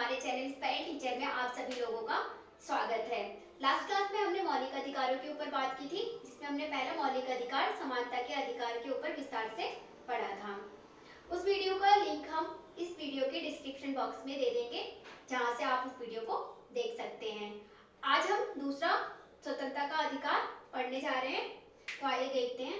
हमारे channel inspire teacher में आप सभी लोगों का स्वागत है। लास्ट क्लास में हमने मौलिक अधिकारों के ऊपर बात की थी, जिसमें हमने पहला मौलिक अधिकार समानता के अधिकार के ऊपर विस्तार से पढ़ा था। उस वीडियो का लिंक हम इस वीडियो के डिस्क्रिप्शन बॉक्स में दे देंगे, जहां से आप उस वीडियो को देख सकते हैं। आज हम दूसरा स्वतंत्रता का अधिकार पढ़ने जा रहे हैं, तो आइए देखते हैं।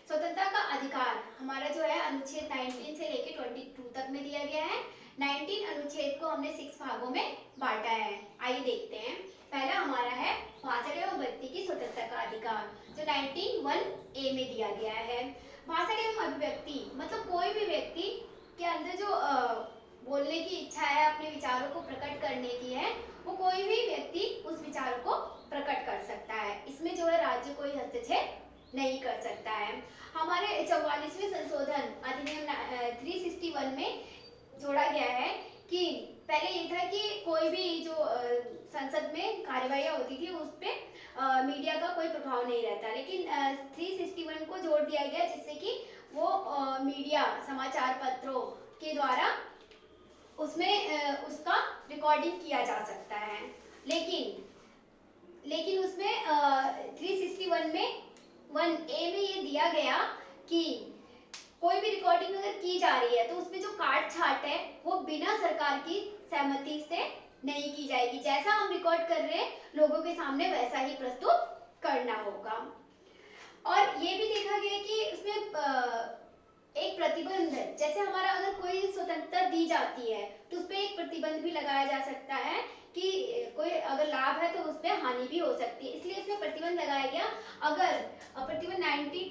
स्वतंत्रता का अधिकार हमारा जो है अनुच्छेद 19 से लेकर 22 तक में दिया गया है। 19 अनुच्छेद को हमने 6 भागों में बांटा है। आइए देखते हैं। पहला हमारा है भाषण एवं व्यक्ति की स्वतंत्रता का अधिकार, जो 19(1)(a) में दिया गया है। भाषण एवं अभिव्यक्ति मतलब कोई भी व्यक्ति के अंदर जो बोलने की इच्छा है, अपने विचारों को प्रकट करने की है, वो कोई भी व्यक्ति उस विचारों को प्रकट कर सकता है। इसमें जो है राज्य कोई हस्तक्षेप नहीं कर सकता है। हमारे 44वें संशोधन अधिनियम 361 में जोड़ा गया है कि पहले ये था कि कोई भी जो संसद में कार्यवाही होती थी उस पे मीडिया का कोई प्रभाव नहीं रहता, लेकिन 361 को जोड़ दिया गया, जिससे कि वो मीडिया समाचार पत्रों के द्वारा उसमें उसका रिकॉर्डिंग किया जा सकता है। लेकिन उसमें 361 में 1A में ये दिया गया कि कोई भी रिकॉर्डिंग अगर की जा रही है तो उसमें जो काट छाट है वो बिना सरकार की सहमति से नहीं की जाएगी। जैसा हम रिकॉर्ड कर रहे हैं लोगों के सामने वैसा ही प्रस्तुत करना होगा। और ये भी देखा गया कि उसमें एक प्रतिबंध है, जैसे हमारा अगर कोई स्वतंत्रता दी जाती है तो उस पर एक प्रतिबंध भी लगाया जा सकता है कि कोई अगर लाभ है तो उस पर हानि भी हो सकती है, इसलिए इसमें प्रतिबंध लगाया गया। अगर प्रतिबंध 90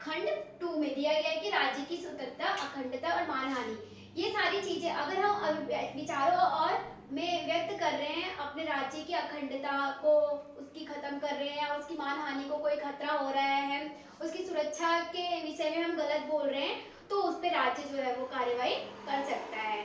खंड 2 में दिया गया है कि राज्य की स्वतंत्रता, अखंडता और मानहानि, ये सारी चीजें अगर हम विचारों और में व्यक्त कर रहे हैं, अपने राज्य की अखंडता को उसकी खत्म कर रहे हैं, उसकी मानहानि को कोई खतरा हो रहा है, उसकी सुरक्षा के विषय में हम गलत बोल रहे हैं, तो उस पर राज्य जो है वो कार्यवाही कर सकता है।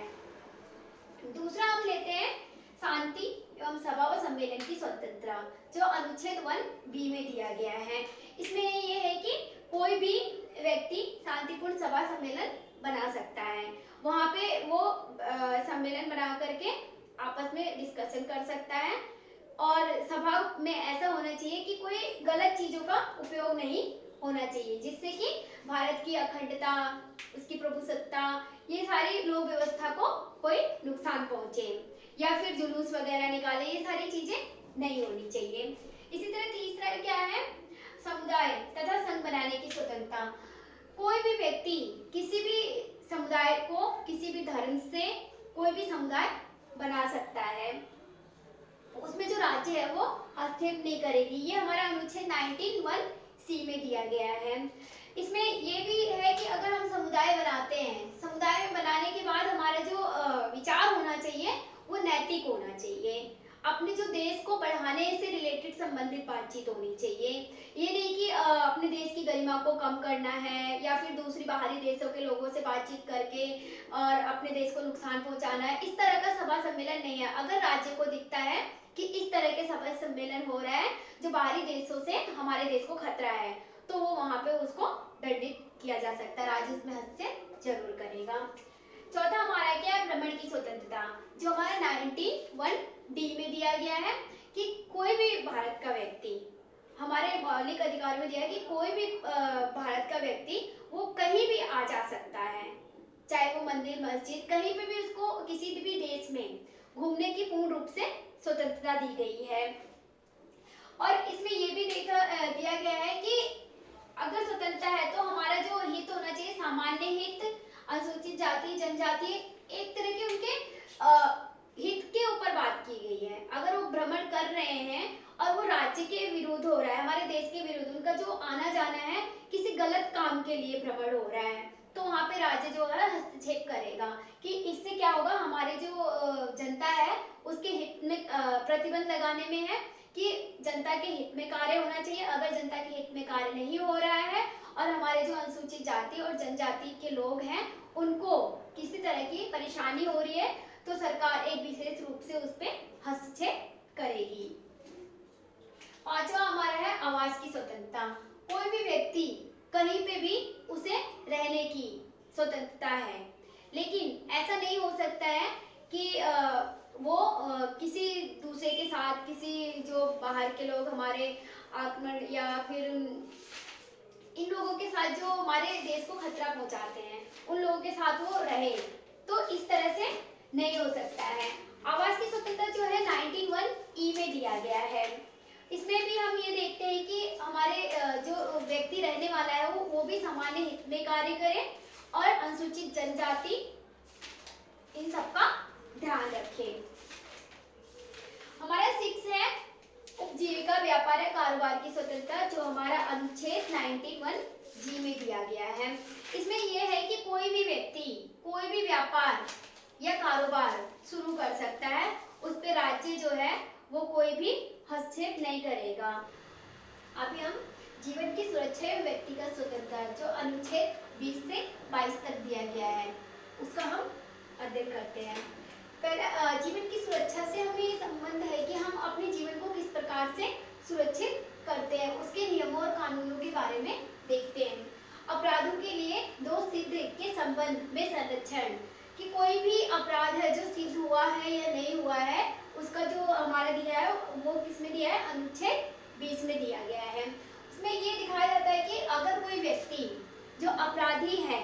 दूसरा हम लेते हैं शांति एवं सभा व सम्मेलन की स्वतंत्रता, जो अनुच्छेद 1B में दिया गया है। इसमें ये है कि कोई भी व्यक्ति शांतिपूर्ण सभा सम्मेलन बना सकता है। वहां पे वो सम्मेलन बना करके आपस में डिस्कशन कर सकता है, और सभा में ऐसा होना चाहिए कि कोई गलत चीजों का उपयोग नहीं होना चाहिए, जिससे कि भारत की अखंडता, उसकी प्रभुसत्ता, ये सारी लोक व्यवस्था को कोई नुकसान पहुंचे या फिर जुलूस वगैरह निकाले, ये सारी चीजें नहीं होनी चाहिए। इसी तरह तीसरा क्या है, समुदाय तथा संघ बनाने की स्वतंत्रता। कोई भी व्यक्ति किसी भी समुदाय को, किसी भी धर्म से कोई भी समुदाय बना सकता है, उसमें जो राज्य है वो हस्तक्षेप नहीं करेगी। ये हमारा अनुच्छेद 19(1)(c) में दिया गया है। इसमें ये भी है कि अगर हम समुदाय बनाते हैं, समुदाय बनाने के बाद हमारा जो विचार होना चाहिए वो नैतिक होना चाहिए। अपने जो देश को बढ़ाने से रिलेटेड संबंधित बातचीत होनी चाहिए। ये नहीं कि अपने देश की गरिमा को कम करना है या फिर दूसरी बाहरी देशों के लोगों से बातचीत करके और अपने देश को नुकसान पहुंचाना है। इस तरह का सभा सम्मेलन नहीं है। अगर राज्य को दिखता है कि इस तरह के सभा सम्मेलन हो रहा है जो बाहरी देशों से हमारे देश को खतरा है, तो वो वहां पे उसको दंडित किया जा सकता है, राज्य उसमें हस्तक्षेप जरूर करेगा। चौथा हमारा क्या है, भ्रमण की स्वतंत्रता, जो हमारा 19(1)(d) में दिया गया है कि कोई भी भारत का व्यक्ति, हमारे मौलिक अधिकार में दिया है कि कोई भी भारत का व्यक्ति वो कहीं भी आ जा सकता है, चाहे वो मंदिर मस्जिद कहीं पे भी उसको किसी भी देश में घूमने की पूर्ण रूप से स्वतंत्रता दी गई है। और इसमें ये भी दिया गया है कि अगर स्वतंत्रता है तो हमारा जो हित होना चाहिए, सामान्य हित, अनुसूचित जाति जनजाति, एक तरह के उनके हित के ऊपर बात की गई है। अगर वो भ्रमण कर रहे हैं और वो राज्य के विरुद्ध हो रहा है, हमारे देश के विरुद्ध, उनका जो आना जाना है किसी गलत काम के लिए भ्रमण हो रहा है, तो वहां पे राज्य जो है हस्तक्षेप करेगा कि इससे क्या होगा, हमारे जो जनता है उसके हित में प्रतिबंध लगाने में है कि जनता के हित में कार्य होना चाहिए। अगर जनता के हित में कार्य नहीं हो रहा है और हमारे जो अनुसूचित जाति और जनजाति के लोग हैं उनको किसी तरह की परेशानी हो रही है, तो सरकार एक विशेष रूप से उस पर हस्तक्षेप करेगी। पांचवा हमारा है आवास की स्वतंत्रता। कोई भी व्यक्ति कहीं पे भी उसे रहने की स्वतंत्रता है, लेकिन ऐसा नहीं हो सकता है कि किसी दूसरे के साथ, किसी जो बाहर के लोग हमारे आक्रमण या फिर इन लोगों के साथ जो हमारे देश को खतरा पहुंचाते हैं, उन लोगों के साथ वो रहे, तो इस तरह से नहीं हो सकता है। आवास की स्वतंत्रता जो है 19(1)(e) में दिया गया है। इसमें भी हम ये देखते हैं कि हमारे जो व्यक्ति रहने वाला है वो भी सामान्य हित में कार्य करे और अनुसूचित जनजाति इन सबका ध्यान रखे। हमारा 6 है उपजीविका, व्यापार या कारोबार की स्वतंत्रता, जो हमारा अनुच्छेद 91(g) में दिया गया है। इसमें यह है कि कोई भी व्यक्ति कोई भी व्यापार या कारोबार शुरू कर सकता है, उस पे राज्य जो है वो कोई भी हस्तक्षेप नहीं करेगा। अभी हम जीवन की सुरक्षा एवं व्यक्तिगत स्वतंत्रता, जो अनुच्छेद 20 से 22 तक दिया गया है, उसका हम अध्ययन करते हैं। पहला, जीवन की सुरक्षा से हमें ये संबंध है कि हम अपने जीवन को किस प्रकार से सुरक्षित करते हैं, उसके नियमों और कानूनों के बारे में देखते हैं। अपराधों के लिए दोष सिद्ध के संबंध में संरक्षण, कि कोई भी अपराध है जो सिद्ध हुआ है या नहीं हुआ है, उसका जो हमारा दिया है वो किसमें दिया है, अनुच्छेद 20 में दिया गया है। उसमें ये दिखाया जाता है कि अगर कोई व्यक्ति जो अपराधी है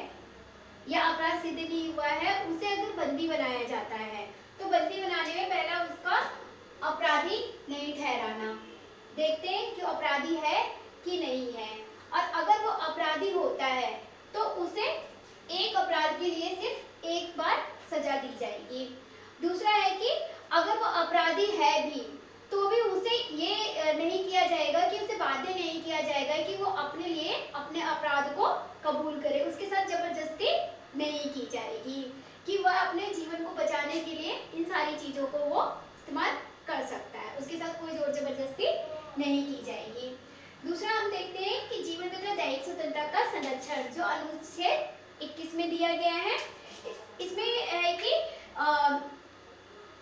या अपराध सिद्ध नहीं हुआ है, उसे अगर बंदी बनाया जाता है, तो बंदी बनाने में पहला उसका अपराधी नहीं ठहराना, देखते हैं कि अपराधी है कि नहीं है, और अगर वो अपराधी होता है तो उसे एक अपराध के लिए सिर्फ एक बार सजा दी जाएगी। दूसरा है कि अगर वो अपराधी है भी तो भी उसे ये नहीं किया जाएगा कि उसे बाध्य नहीं किया जाएगा कि वो अपने लिए अपने अपराध को कबूल करे, उसके साथ जबरदस्ती नहीं की जाएगी, कि वह अपने जीवन को बचाने के लिए इन सारी चीजों को वो इस्तेमाल कर सकता है, उसके साथ कोई जोर जबरदस्ती नहीं की जाएगी। दूसरा हम देखते हैं कि जीवन तथा दैहिक स्वतंत्रता का संरक्षण, जो अनुच्छेद 21 में दिया गया है। इसमें है कि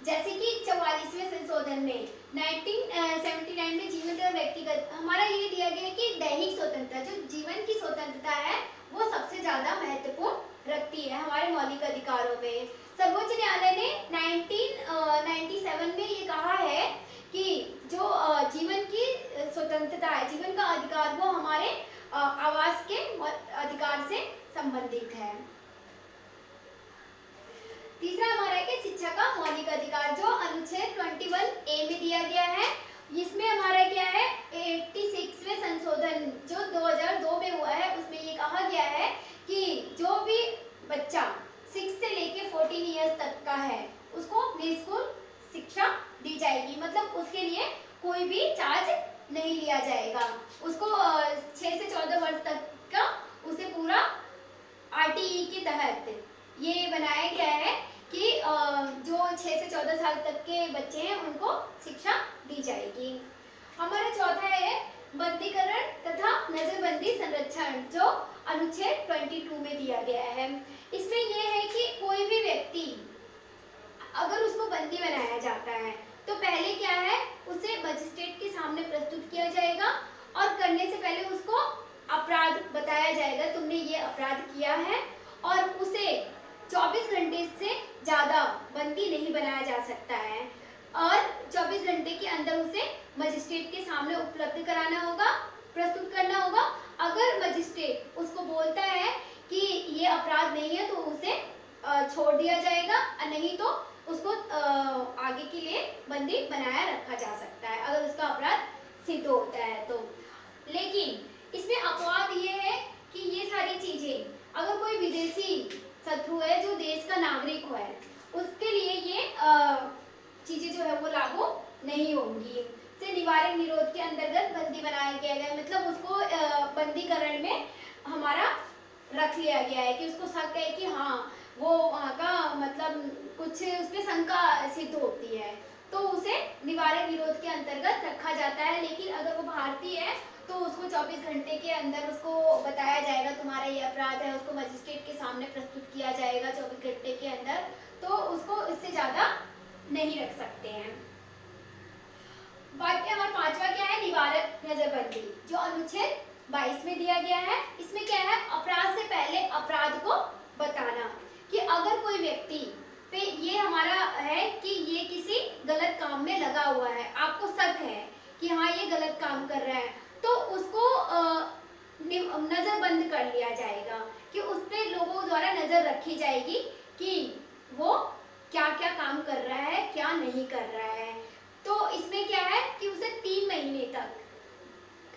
जैसे कि 44वें संशोधन में 1979 में जीवन तथा व्यक्तिगत, हमारा ये दिया गया है कि दैहिक स्वतंत्रता, जो जीवन की स्वतंत्रता है, वो सबसे ज्यादा महत्वपूर्ण रखती है हमारे मौलिक अधिकारों में। सर्वोच्च न्यायालय ने 1997 में ये कहा है कि जो जीवन की स्वतंत्रता है, जीवन का अधिकार, वो हमारे आवास के अधिकार से संबंधित है। तीसरा हमारा है कि शिक्षा का मौलिक अधिकार, जो अनुच्छेद 21(a) में दिया गया है। इसमें हमारा क्या है, 86वें संशोधन जो 2002 में हुआ है, उसमें ये कहा गया है कि जो भी बच्चा 6 से लेके 14 ईयर्स तक का है, उसको निःशुल्क शिक्षा दी जाएगी, मतलब उसके लिए कोई भी चार्ज नहीं लिया जाएगा। उसको 6 से 14 वर्ष तक का उसे पूरा RTE के तहत ये बनाया गया है कि जो 6 से 14 साल तक के बच्चे हैं उनको शिक्षा दी जाएगी। हमारा चौथा है बंदीकरण तथा नजरबंदी संरक्षण, जो अनुच्छेद 22 में दिया गया है। इसमें यह है कि कोई भी व्यक्ति अगर उसको बंदी बनाया जाता है तो पहले क्या है, उसे मजिस्ट्रेट के सामने प्रस्तुत किया जाएगा और करने से पहले उसको अपराध बताया जाएगा, तुमने ये अपराध किया है, और उसे 24 घंटे से ज्यादा बंदी नहीं बनाया जा सकता है, और 24 घंटे के अंदर उसे मजिस्ट्रेट के सामने उपलब्ध कराना होगा, प्रस्तुत करना होगा। अगर मजिस्ट्रेट उसको बोलता है कि ये अपराध नहीं है तो उसे छोड़ दिया जाएगा, नहीं तो उसको आगे के लिए बंदी बनाया रखा जा सकता है अगर उसका अपराध सिद्ध होता है तो। लेकिन इसमें अपवाद ये है कि ये सारी चीजें अगर कोई विदेशी शत्रु है जो देश का नागरिक है, उसके लिए ये चीजें जो है वो लागू नहीं होंगी। से निवारण निरोध के अंतर्गत बंदी बनाया गया है, मतलब उसको बंदीकरण में हमारा रख लिया गया है कि उसको शक है कि हाँ वो वहाँ का मतलब कुछ उसमें शंका सिद्ध होती है तो उसे निवारण निरोध के अंतर्गत रखा जाता है। लेकिन अगर वो भारतीय है तो उसको 24 घंटे के अंदर उसको बताया जाएगा तुम्हारा ये अपराध है, उसको मजिस्ट्रेट के सामने प्रस्तुत किया जाएगा 24 घंटे के अंदर, तो उसको इससे ज्यादा नहीं रख सकते हैं। बाकी हमारा पांचवा क्या है, निवारक नजरबंदी, जो अनुच्छेद 22 में दिया गया है। इसमें क्या है, अपराध से पहले अपराध को बताना, कि अगर कोई व्यक्ति पे ये हमारा है कि ये किसी गलत काम में लगा हुआ है, आपको शक है कि हाँ ये गलत काम कर रहा है, तो उसको नजरबंद कर लिया जाएगा, कि उस पे लोगों द्वारा नजर रखी जाएगी कि वो क्या क्या काम कर रहा है, क्या नहीं कर रहा है। तो इसमें क्या है कि उसे 3 महीने तक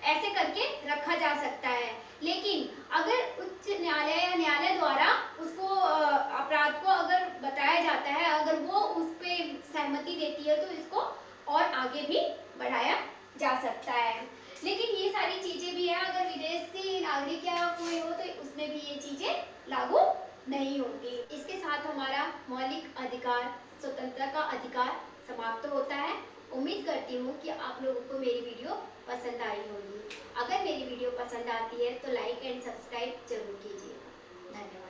ऐसे करके रखा जा सकता है। लेकिन अगर उच्च न्यायालय या न्यायालय द्वारा उसको अपराध को अगर बताया जाता है, अगर वो उस पे सहमति देती है, तो इसको और आगे भी बढ़ाया जा सकता है। लेकिन ये सारी चीजें भी है, अगर विदेशी नागरिक या कोई हो तो उसमें भी ये चीजें लागू नहीं होती। इसके साथ हमारा मौलिक अधिकार, स्वतंत्रता का अधिकार समाप्त होता है। उम्मीद करती हूँ कि आप लोगों को मेरी वीडियो पसंद आई होगी। अगर मेरी वीडियो पसंद आती है तो लाइक एंड सब्सक्राइब जरूर कीजिएगा। धन्यवाद।